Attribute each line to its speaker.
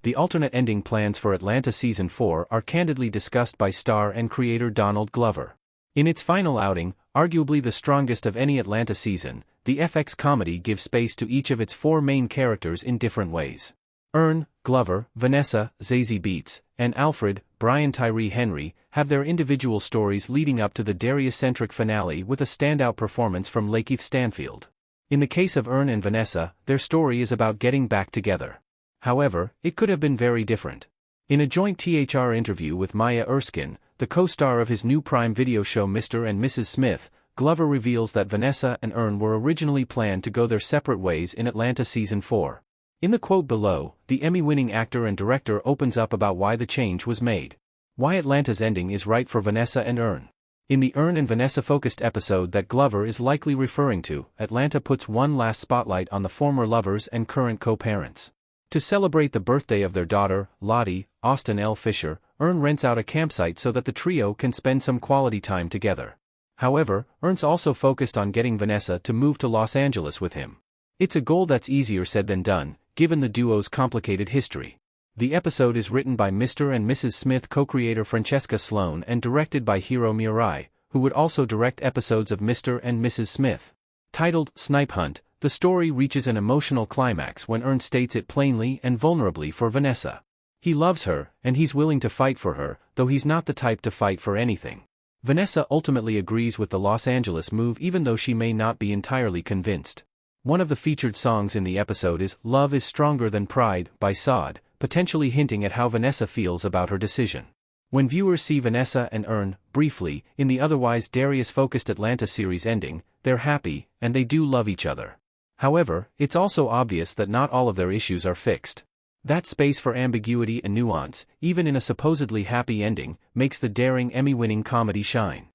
Speaker 1: the alternate ending plans for Atlanta Season 4 are candidly discussed by star and creator Donald Glover. In its final outing, arguably the strongest of any Atlanta season, the FX comedy gives space to each of its four main characters in different ways. Earn, Glover, Vanessa, Zazie Beetz, and Alfred, Brian Tyree Henry, have their individual stories leading up to the Darius-centric finale with a standout performance from Lakeith Stanfield. In the case of Earn and Vanessa, their story is about getting back together. However, it could have been very different. In a joint THR interview with Maya Erskine, the co-star of his new Prime Video show Mr. and Mrs. Smith, Glover reveals that Vanessa and Earn were originally planned to go their separate ways in Atlanta Season 4. In the quote below, the Emmy-winning actor and director opens up about why the change was made. Why Atlanta's ending is right for Vanessa and Earn. In the Earn and Vanessa-focused episode that Glover is likely referring to, Atlanta puts one last spotlight on the former lovers and current co-parents. To celebrate the birthday of their daughter, Lottie, Austin L. Fisher, Earn rents out a campsite so that the trio can spend some quality time together. However, Earn's also focused on getting Vanessa to move to Los Angeles with him. It's a goal that's easier said than done, given the duo's complicated history. The episode is written by Mr. and Mrs. Smith co-creator Francesca Sloan and directed by Hiro Murai, who would also direct episodes of Mr. and Mrs. Smith. Titled Snipe Hunt, the story reaches an emotional climax when Earn states it plainly and vulnerably for Vanessa. He loves her, and he's willing to fight for her, though he's not the type to fight for anything. Vanessa ultimately agrees with the Los Angeles move even though she may not be entirely convinced. One of the featured songs in the episode is Love is Stronger Than Pride by Sod, potentially hinting at how Vanessa feels about her decision. When viewers see Vanessa and Earn, briefly, in the otherwise Darius-focused Atlanta series ending, they're happy, and they do love each other. However, it's also obvious that not all of their issues are fixed. That space for ambiguity and nuance, even in a supposedly happy ending, makes the daring Emmy-winning comedy shine.